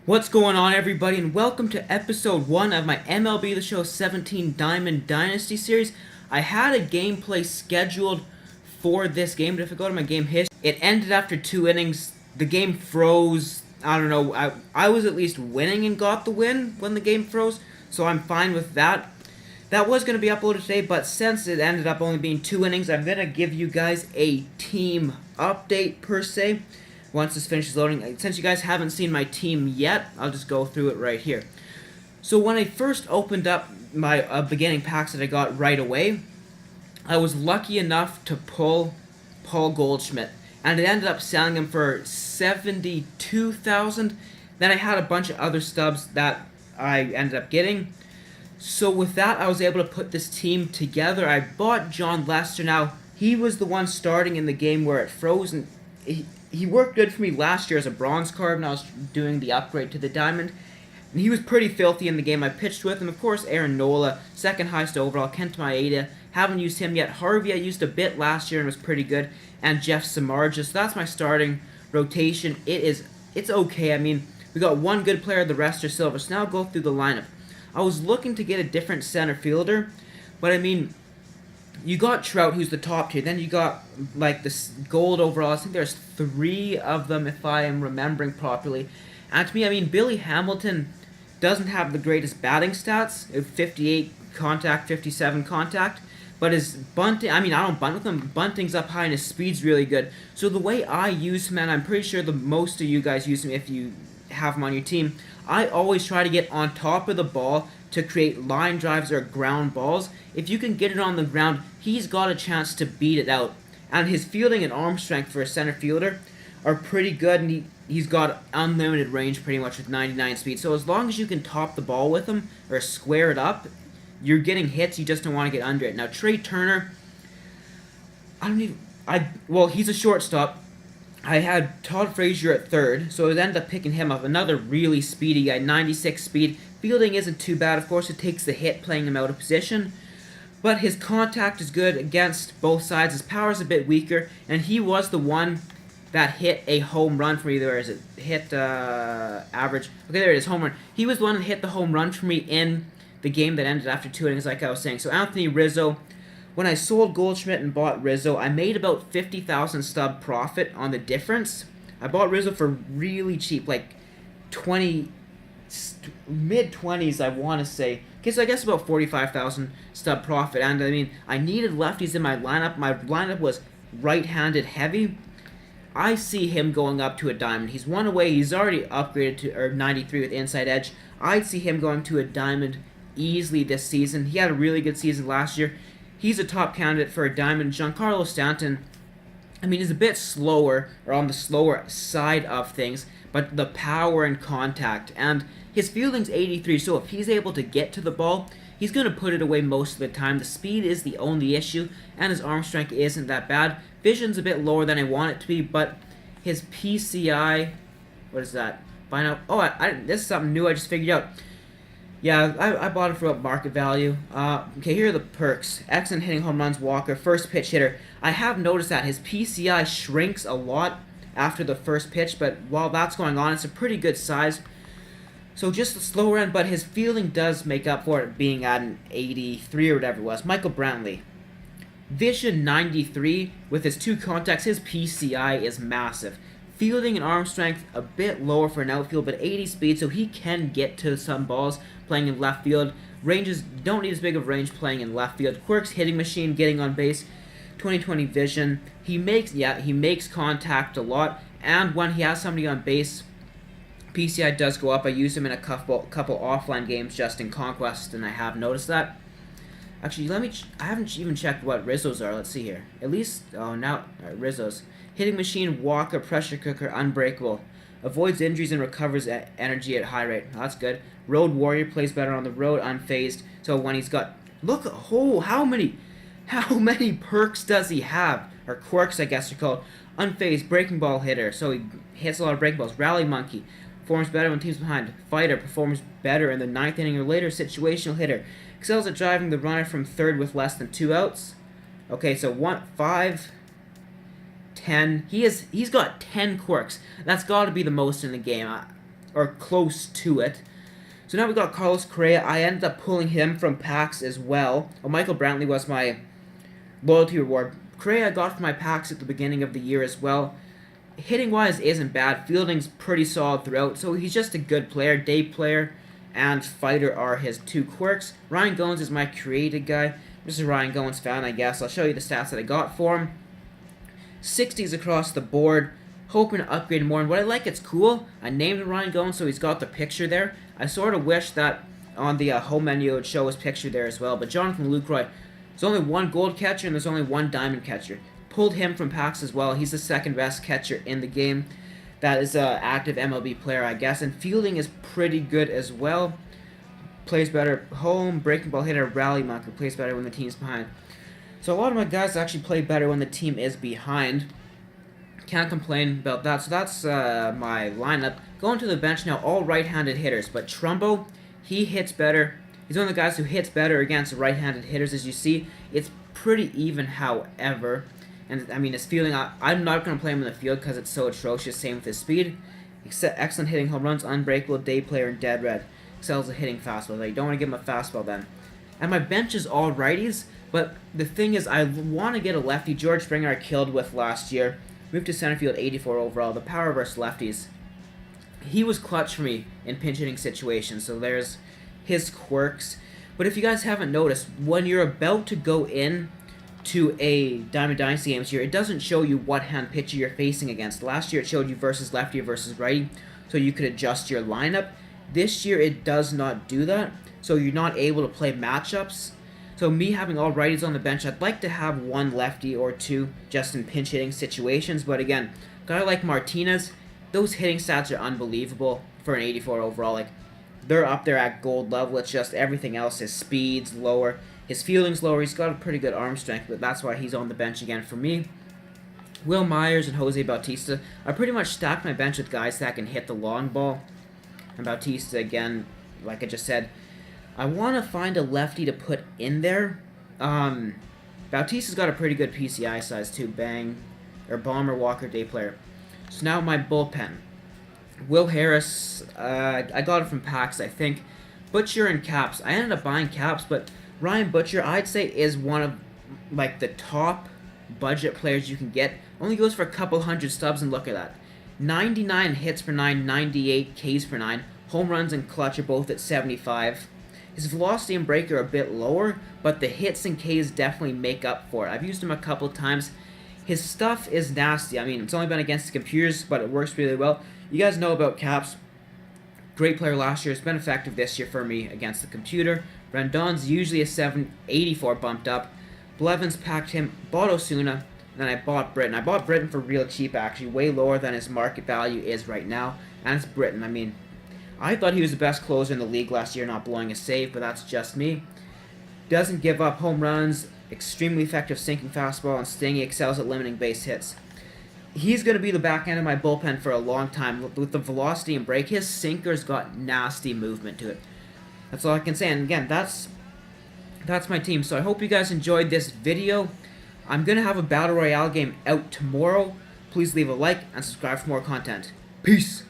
What's going on, everybody, and welcome to episode 1 of my MLB The Show 17 Diamond Dynasty series. I had a gameplay scheduled for this game, but if I go to my game history, it ended after 2 innings. The game froze. I don't know. I was at least winning and got the win when the game froze, so I'm fine with that. That was going to be uploaded today, but since it ended up only being 2 innings, I'm going to give you guys a team update, per se. Once this finishes loading, since you guys haven't seen my team yet, I'll just go through it right here. So when I first opened up my beginning packs that I got right away, I was lucky enough to pull Paul Goldschmidt, and it ended up selling him for $72,000. Then I had a bunch of other stubs that I ended up getting. So with that, I was able to put this team together. I bought John Lester. Now, he was the one starting in the game where it froze, and he worked good for me last year as a bronze card when I was doing the upgrade to the diamond. And he was pretty filthy in the game I pitched with him. Of course, Aaron Nola, second highest overall. Kent Maeda, haven't used him yet. Harvey I used a bit last year and was pretty good. And Jeff Samardzija. So that's my starting rotation. It's okay. I mean, we got one good player, the rest are silver. So now I'll go through the lineup. I was looking to get a different center fielder, but I mean, you got Trout, who's the top tier. Then you got, like, this gold overall. I think there's 3 of them, if I am remembering properly. And to me, I mean, Billy Hamilton doesn't have the greatest batting stats. 58 contact, 57 contact. But his bunting, I mean, I don't bunt with him. Bunting's up high and his speed's really good. So the way I use him, and I'm pretty sure the most of you guys use him if you have him on your team, I always try to get on top of the ball to create line drives or ground balls. If you can get it on the ground, he's got a chance to beat it out. And his fielding and arm strength for a center fielder are pretty good, and he's got unlimited range pretty much with 99 speed. So as long as you can top the ball with him or square it up, you're getting hits, you just don't want to get under it. Now, Trey Turner, he's a shortstop. I had Todd Frazier at third, so I ended up picking him up. Another really speedy guy, 96 speed. Fielding isn't too bad. Of course, it takes the hit playing him out of position. But his contact is good against both sides. His power's a bit weaker, and he was the one that hit a home run for me. Where is it? Hit average. Okay, there it is, home run. He was the one that hit the home run for me in the game that ended after 2 innings, like I was saying. So Anthony Rizzo. When I sold Goldschmidt and bought Rizzo, I made about 50,000 stub profit on the difference. I bought Rizzo for really cheap, like mid-20s, I want to say. Okay, so I guess about 45,000 stub profit. And I mean, I needed lefties in my lineup. My lineup was right-handed heavy. I see him going up to a diamond. He's one away. He's already upgraded to 93 with inside edge. I'd see him going to a diamond easily this season. He had a really good season last year. He's a top candidate for a diamond. Giancarlo Stanton, I mean, he's a bit slower, or on the slower side of things, but the power and contact, and his fielding's 83, so if he's able to get to the ball, he's going to put it away most of the time. The speed is the only issue, and his arm strength isn't that bad. Vision's a bit lower than I want it to be, but his PCI, what is that? Find out. Oh, this is something new I just figured out. Yeah, I bought it for about market value. Okay, here are the perks. Excellent hitting home runs, walker, first pitch hitter. I have noticed that his PCI shrinks a lot after the first pitch, but while that's going on, it's a pretty good size. So just the slower end, but his fielding does make up for it being at an 83 or whatever it was. Michael Brantley. Vision 93 with his 2 contacts. His PCI is massive. Fielding and arm strength a bit lower for an outfield, but 80 speed, so he can get to some balls playing in left field. Ranges don't need as big of range playing in left field. Quirks, hitting machine, getting on base, 20/20 vision. He makes contact a lot, and when he has somebody on base, PCI does go up. I use him in a couple offline games just in Conquest, and I have noticed that. Actually, I haven't even checked what Rizzo's are. Let's see here. At least, Rizzo's. Hitting machine, walker, pressure cooker, unbreakable. Avoids injuries and recovers energy at high rate. That's good. Road warrior, plays better on the road, unfazed. So when he's got, how many perks does he have? Or quirks, I guess they're called. Unfazed, breaking ball hitter. So he hits a lot of breaking balls. Rally monkey. Performs better when teams behind. Fighter. Performs better in the 9th inning or later. Situational hitter. Excels at driving the runner from third with less than 2 outs. Okay, so 5, 10. He's got 10 quirks. That's got to be the most in the game. or close to it. So now we got Carlos Correa. I ended up pulling him from packs as well. Oh, Michael Brantley was my loyalty reward. Correa I got from my packs at the beginning of the year as well. Hitting-wise isn't bad. Fielding's pretty solid throughout. So he's just a good player. Day player and fighter are his two quirks. Ryan Goins is my created guy. This is a Ryan Goins fan, I guess. I'll show you the stats that I got for him. 60s across the board. Hoping to upgrade more. And what I like, it's cool. I named him Ryan Goins, so he's got the picture there. I sort of wish that on the home menu it would show his picture there as well. But Jonathan Lucroy, there's only one gold catcher and there's only one diamond catcher. Pulled him from packs as well. He's the second best catcher in the game. That is an active MLB player, I guess. And fielding is pretty good as well. Plays better home, breaking ball hitter, rally marker. Plays better when the team's behind. So a lot of my guys actually play better when the team is behind. Can't complain about that. So that's my lineup. Going to the bench now, all right-handed hitters. But Trumbo, he hits better. He's one of the guys who hits better against right-handed hitters. As you see, it's pretty even, however. And, I mean, his fielding, I'm not going to play him in the field because it's so atrocious. Same with his speed. Excellent hitting home runs, unbreakable, day player, and dead red. Excels at hitting fastball. You don't want to give him a fastball then. And my bench is all righties. But the thing is, I want to get a lefty. George Springer I killed with last year. Moved to center field, 84 overall. The power versus lefties. He was clutch for me in pinch hitting situations. So there's his quirks. But if you guys haven't noticed, when you're about to go in to a Diamond Dynasty game this year, it doesn't show you what hand pitcher you're facing against. Last year it showed you versus lefty versus righty, so you could adjust your lineup. This year it does not do that, so you're not able to play matchups. So me having all righties on the bench, I'd like to have one lefty or two just in pinch hitting situations, but again, guy like Martinez, those hitting stats are unbelievable for an 84 overall. Like, they're up there at gold level. It's just everything else, his speed's lower, his fielding's lower. He's got a pretty good arm strength, but that's why he's on the bench again for me. Will Myers and Jose Bautista. I pretty much stacked my bench with guys that can hit the long ball. And Bautista, again, like I just said, I want to find a lefty to put in there. Bautista's got a pretty good PCI size too. Bomber, Walker, day player. So now my bullpen. Will Harris, I got it from packs, I think. Butcher and Caps. I ended up buying Caps, but Ryan Butcher, I'd say, is one of like the top budget players you can get. Only goes for a couple hundred stubs, and look at that. 99 hits per 9, 98 Ks per 9. Home runs and clutch are both at 75. His velocity and break are a bit lower, but the hits and Ks definitely make up for it. I've used him a couple times. His stuff is nasty. I mean, it's only been against the computers, but it works really well. You guys know about Caps. Great player last year. It's been effective this year for me against the computer. Rendon's usually a 784 bumped up. Blevins packed him. Bought Osuna. And then I bought Britton. I bought Britton for real cheap, actually. Way lower than his market value is right now. And it's Britton. I mean, I thought he was the best closer in the league last year, not blowing a save, but that's just me. Doesn't give up home runs. Extremely effective sinking fastball, and Stingy excels at limiting base hits. He's going to be the back end of my bullpen for a long time. With the velocity and break, his sinker's got nasty movement to it. That's all I can say. And again, that's my team. So I hope you guys enjoyed this video. I'm going to have a Battle Royale game out tomorrow. Please leave a like and subscribe for more content. Peace!